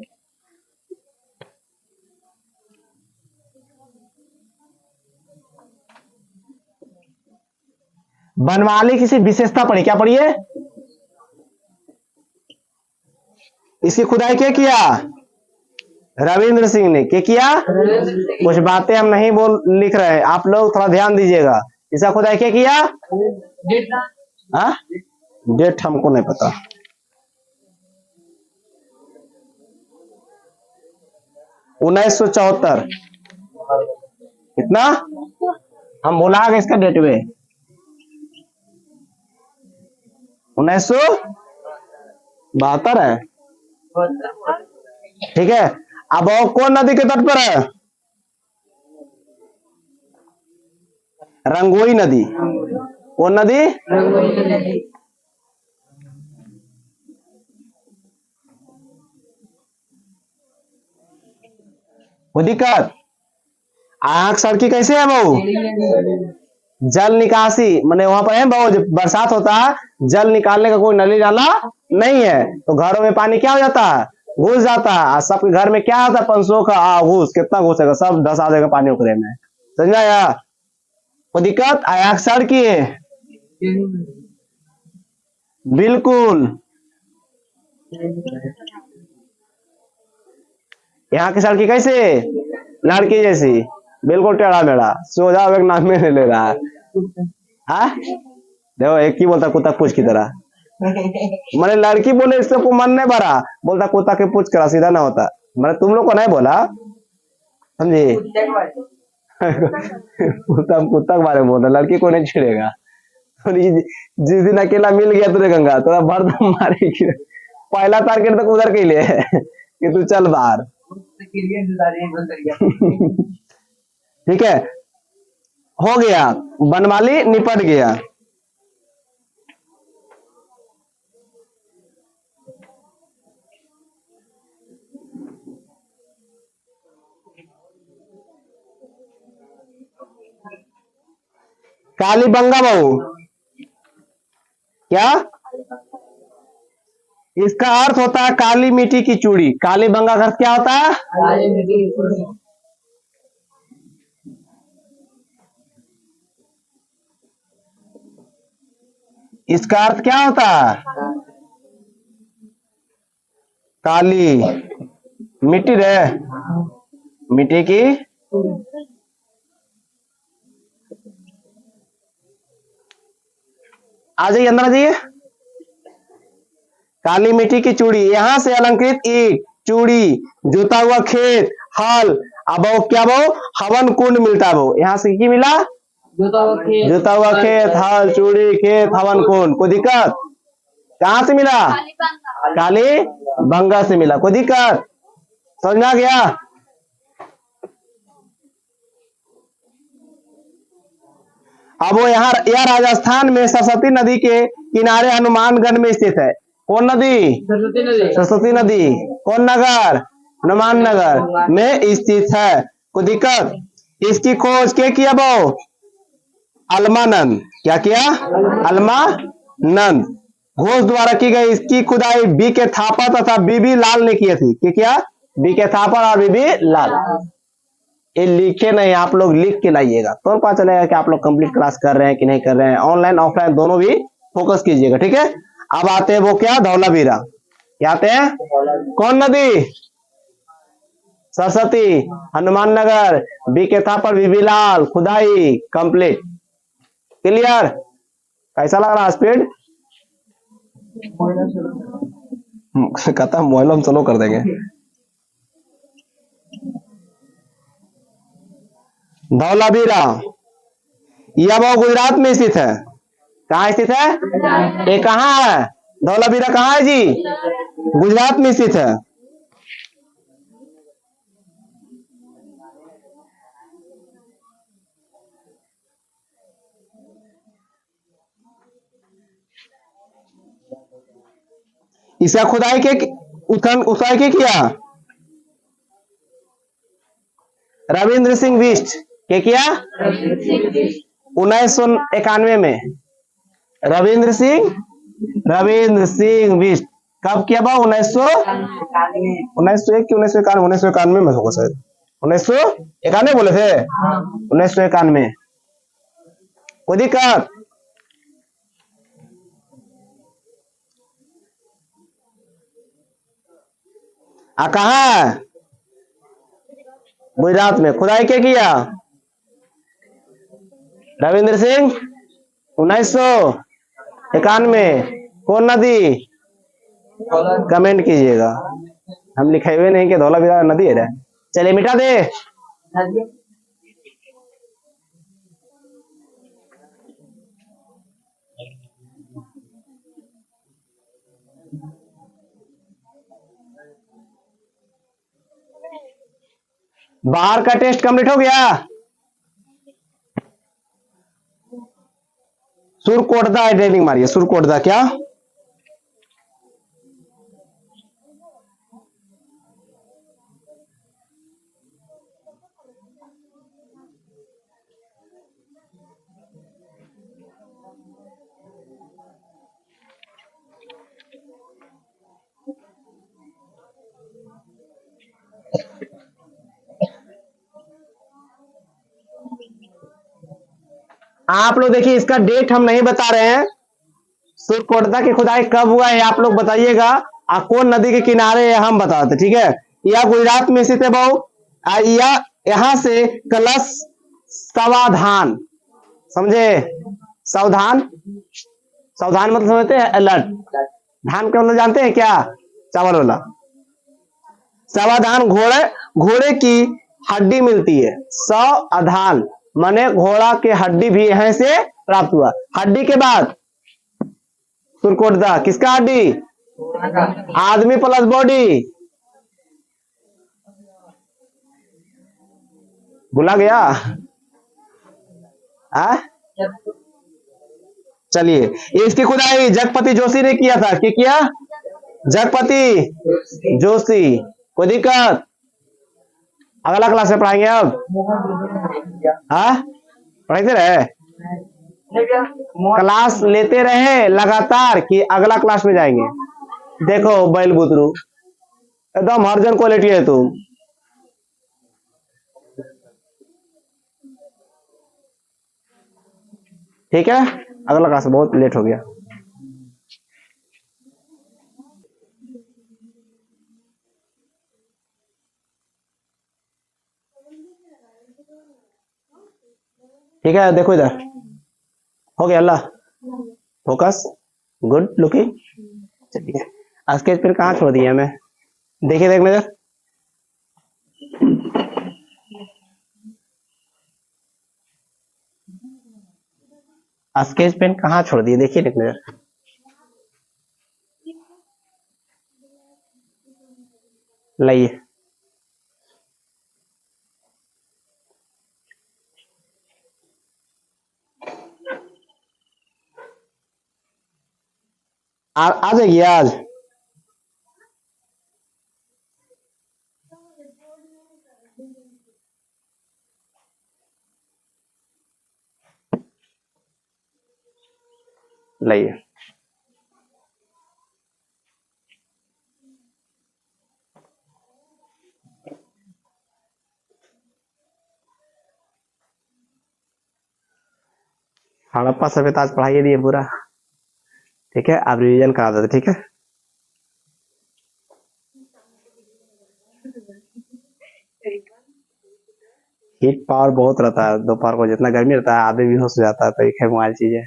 बनवाली किसी विशेषता पड़ी, क्या पड़ी है? इसकी खुदाई क्या किया? रविंद्र सिंह ने। क्या किया? कुछ बातें हम नहीं लिख रहे हैं, आप लोग थोड़ा ध्यान दीजिएगा। इसका खुदाई क्या किया? डेट हमको नहीं पता। उन्नीस 1974। कितना? हम बोला गया इसका डेट में 1972 है। ठीक है, अब वो कौन नदी के तट पर है? रंगोई नदी। कौन नदी? वो दिक्कत? आंख सड़की कैसे है वो? जल निकासी, माने वहां पर है बहुत बरसात होता है, जल निकालने का कोई नली नाला नहीं है, तो घरों में पानी क्या हो जाता है? घुस जाता है। सबके घर में क्या आता है? 500 का घुस, कितना घुसेगा? सब धसा देगा पानी उखरे में। समझ आया? कोई दिक्कत? आया सड़की है बिल्कुल। यहाँ की सड़की कैसे? लड़की जैसी। बिल्कुल टेढ़ा मेढ़ा, सोजा एक नाम में नहीं ले रहा है। हाँ देखो एक ही बोलता कुत्ता पूछ की तरह। मैंने लड़की बोले इससे को मन नहीं भरा, बोलता कुत्ता के पूछ करा सीधा ना होता। मैंने तुम लोग को नहीं बोला, समझे। कुत्ता कुत्ता के बारे में बोलता, लड़की को नहीं छेड़ेगा। जिस दिन अकेला मिल गया तुझे गंगा थोड़ा भरदम मारेगी। पहला टारगेट तक उधर के लिए कि तू चल बाहर। ठीक है, हो गया, बनमाली निपट गया। कालीबंगा बहू क्या, इसका अर्थ होता है काली मिट्टी की चूड़ी। कालीबंगा का अर्थ क्या होता है? इसका अर्थ क्या होता है? काली मिट्टी रे, मिट्टी की आ जाइए, अंदर आ जाइए। काली मिट्टी की चूड़ी, यहां से अलंकृत ईंट, चूड़ी, जोता हुआ खेत, हल, अब क्या वो हवन कुंड मिलता है। वो यहाँ से की मिला? जोता हुआ खेत, हल, चूड़ी, खेत, हवन कुंड। कोई दिक्कत? कहां से मिला? काली बंगा से मिला। कोई दिक्कत? समझ में आ गया? अब वो यहाँ यह राजस्थान में सरस्वती नदी के किनारे हनुमानगढ़ में स्थित है। कौन नदी? सरस्वती नदी। कौन नगर? हनुमान नगर में स्थित है। कोई दिक्कत? इसकी खोज क्या किया? वो अलमानंद। क्या किया? अलमानंद घोष द्वारा की गई। इसकी खुदाई बी के थापा तथा बीबी लाल ने की थी। क्या? बी के थापा और बीबी लाल। ये लिखे नहीं, आप लोग लिख के लाइएगा तो पता चलेगा कि आप लोग कंप्लीट क्लास कर रहे हैं कि नहीं कर रहे हैं। ऑनलाइन ऑफलाइन दोनों भी फोकस कीजिएगा, ठीक है। अब आते हैं वो क्या, धौलावीरा। क्या आते हैं? कौन नदी? सरस्वती, हनुमान नगर, बी के थापर, बीबी लाल, खुदाई कंप्लीट। क्लियर? कैसा लग रहा स्पीड? कहता मोबाइल हम स्लो कर देंगे। धौलावीरा यह वो गुजरात में स्थित है। कहाँ स्थित है? ये कहाँ है? धौलावीरा कहाँ है जी? गुजरात में स्थित है। इसका खुदाई के उत्खनन के किया रविंद्र सिंह बिष्ट। क्या किया? 1991 में रविंद्र सिंह बिष्ट। कब किया? 1901 की 1991 में होगा शायद। 1991 बोले थे। 1991। कोई दिक्कत? कहा है? गुजरात में। खुदाई क्या किया? रविंद्र सिंह 1991। कौन नदी? कमेंट कीजिएगा, हम लिखे हुए नहीं कि धौलावीरा नदी है। चलिए मिटा दे। बाहर का टेस्ट कंप्लीट हो गया। सुरकोटदा ड्राइविंग मारिए। सुरकोटदा क्या? आप लोग देखिए, इसका डेट हम नहीं बता रहे हैं। सुरकोटदा की खुदाई कब हुआ है आप लोग बताइएगा। कौन नदी के किनारे है हम बताते, ठीक है। यह गुजरात में स्थित है। बहु यह यहां से कलश सावधान, समझे? सावधान, सावधान मतलब समझते हैं अलर्ट। धान का मतलब जानते हैं क्या? चावल वाला। सावधान घोड़े, घोड़े की हड्डी मिलती है। सावधान माने घोड़ा के हड्डी भी यहां से प्राप्त हुआ। हड्डी के बाद सुरकोटदा, किसका हड्डी? आदमी प्लस बॉडी, भुला गया? चलिए, इसकी खुदाई जगपति जोशी ने किया था। क्या किया? जगपति जोशी। कोई दिक्कत? अगला क्लास में पढ़ाएंगे अब। पढ़ाते रहे, क्लास लेते रहे लगातार कि अगला क्लास में जाएंगे। देखो बैल बुतरू, एकदम हरजन क्वालिटी है तुम। ठीक है, अगला क्लास बहुत लेट हो गया। ठीक है, देखो इधर हो गया। अल्लाह फोकस, गुड लुकिंग। चलिए, स्केच पेन कहाँ छोड़ दिया मैं? देखिए, देख नजर। स्केच पेन कहाँ छोड़ दिए? देखिए, देख नजर। लाइए, आ जाइए आज। लाइए, हड़प्पा सभ्यता आज पढ़ाइए दिए पूरा। ठीक है, आप रिवीजन करा देते। ठीक है, हीट पावर बहुत रहता है दोपहर को, जितना गर्मी रहता है आधे भी हो जाता है। तो एक है मोबाइल चीजें।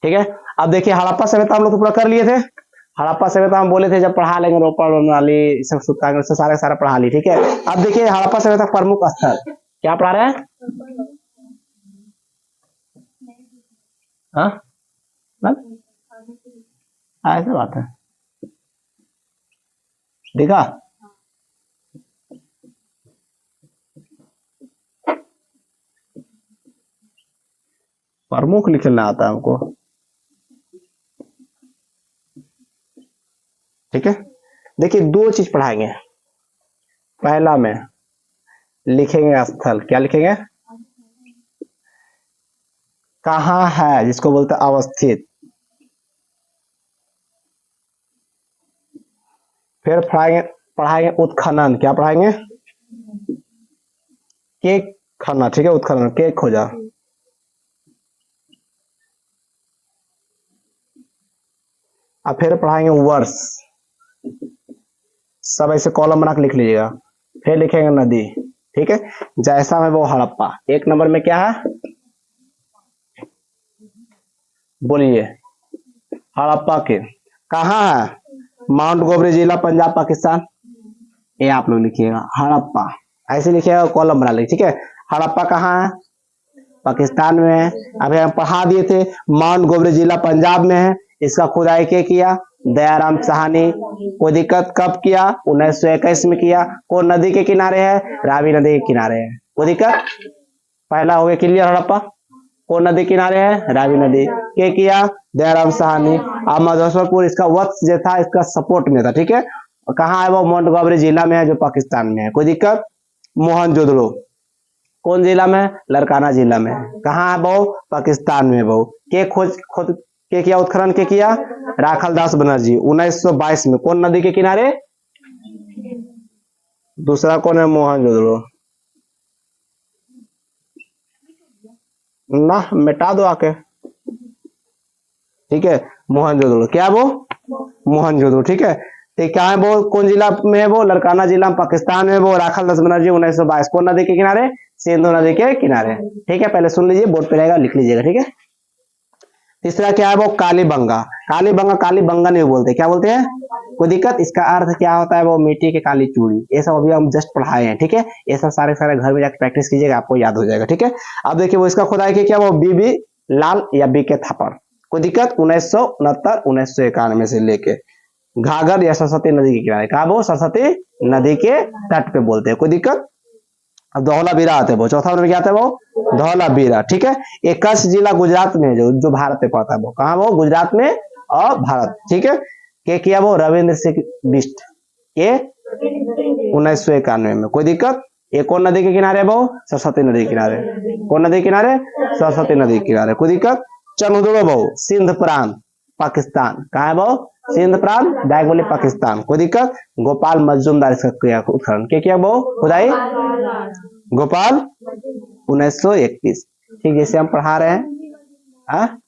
ठीक है, अब देखिए हड़प्पा सभ्यता हम लोग तो पूरा कर लिए थे। हड़प्पा सभ्यता हम बोले थे जब पढ़ा लेंगे रोपड़ नाली सब सूत्रकांड से सारे सारा पढ़ा ली। ठीक है, अब देखिए हड़प्पा सभ्यता प्रमुख स्थल क्या पढ़ा रहे हैं? ऐसा बात है, देखा? प्रमुख लिखना आता है हमको। ठीक है, देखिए दो चीज पढ़ाएंगे। पहला में लिखेंगे स्थल, क्या लिखेंगे? कहाँ है, जिसको बोलते हैं अवस्थित। फिर पढ़ाएंगे उत्खनन, क्या पढ़ाएंगे? के खनन। ठीक है, उत्खनन के खोजा। अब फिर पढ़ाएंगे वर्ष, सब ऐसे कॉलम बना के लिख लीजिएगा। फिर लिखेंगे नदी। ठीक है, जैसा में वो हड़प्पा। एक नंबर में क्या है? बोलिए, हड़प्पा के कहाँ है? माउंट गोबरी जिला, पंजाब, पाकिस्तान। ये आप लोग लिखिएगा हड़प्पा, ऐसे लिखिएगा, कॉलम बना लीजिए। ठीक है, हड़प्पा कहाँ है? पाकिस्तान में है। अभी हम पढ़ा दिए थे माउंट गोबरी जिला पंजाब में है। इसका खुदाई क्या किया? दयाराम साहनी। कोई दिक्कत? कब किया? 1921 में किया। कौन नदी के किनारे है? रावी नदी के किनारे है। कोई दिक्कत? पहला हो गया क्लियर हड़प्पा। कौन नदी किनारे है? रावी नदी। क्या किया? दयाराम साहनी। अब मुजफ्फरपुर इसका वत्स जो था इसका सपोर्ट में था। ठीक है, कहाँ है वो? माउंट गोबरी जिला में है, जो पाकिस्तान में है। कोई दिक्कत? मोहनजोदड़ो कौन जिला में? लड़काना जिला में। कहाँ है वो? पाकिस्तान में। वो के खोज खुद के किया? उत्खनन के किया? राखल दास बनर्जी 1922 में। कौन नदी के किनारे? दूसरा कौन है? मोहनजोदड़ो। ना मिटा दो आके। ठीक है, मोहनजोदड़ो। क्या वो? मोहनजोदड़ो। ठीक है, ठीक, कहाँ है वो, कौन जिला में है वो, लड़काना जिला पाकिस्तान में वो, राखल दस बनर्जी 1922, कौन नदी के किनारे, सिंधु नदी के किनारे। ठीक है, पहले सुन लीजिए, बोर्ड पे रहेगा, लिख लीजिएगा। ठीक है, तीसरा क्या है वो, कालीबंगा। कालीबंगा, कालीबंगा नहीं बोलते, क्या बोलते हैं, कोई दिक्कत, इसका अर्थ क्या होता है वो, मिट्टी की काली चूड़ी। ये सब अभी हम जस्ट पढ़ाए हैं। ठीक है, ये सब सारे सारे घर में जाकर प्रैक्टिस कीजिएगा, आपको याद हो जाएगा। ठीक है, अब देखिए वो इसका खुदाई की क्या, वो बीबी लाल या बी के थापर, कोई दिक्कत, 1969 1991 से लेके घाघर या सरस्वती नदी के किनारे, कहा वो, सरस्वती नदी के तट पे बोलते हैं, कोई दिक्कत। अब धौलावीरा आते हैं वो, चौथा नंबर क्या आता है वो, धौलावीरा। ठीक है, ये कच्छ जिला गुजरात में, जो भारत में पड़ता है वो, कहा वो, गुजरात में और भारत। ठीक है, के किया वो, रविंद्र सिंह बिष्ट, ये 1991 में, कोई दिक्कत। ये कौन नदी के किनारे वो, सरस्वती नदी के किनारे, कौन नदी के किनारे, सरस्वती नदी के किनारे, कोई दिक्कत। चंदुड़ो बहु, सिंध प्रांत पाकिस्तान, कहा है वो, सिंध प्रांत डायरेक्ट बोले पाकिस्तान, कोई दिक्कत। गोपाल मजूमदार इसका क्रिया उत्खनन, क्या किया वो, खुदाई, गोपाल 1931। ठीक, जैसे हम पढ़ा रहे हैं, हाँ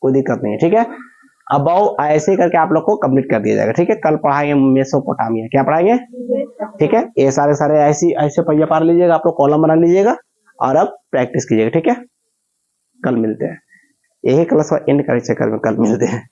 कोई दिक्कत नहीं है। ठीक है, अब ऐसे करके आप लोग को कंप्लीट कर दिया जाएगा। ठीक है, कल पढ़ाएंगे मेसोपोटामिया, क्या पढ़ाएंगे। ठीक है, ये सारे सारे ऐसे पहिया पार लीजिएगा, आप लोग कॉलम बना लीजिएगा और अब प्रैक्टिस कीजिएगा। ठीक है, कल मिलते हैं, यही क्लास का एंड कर चक्कर में कल मिलते हैं।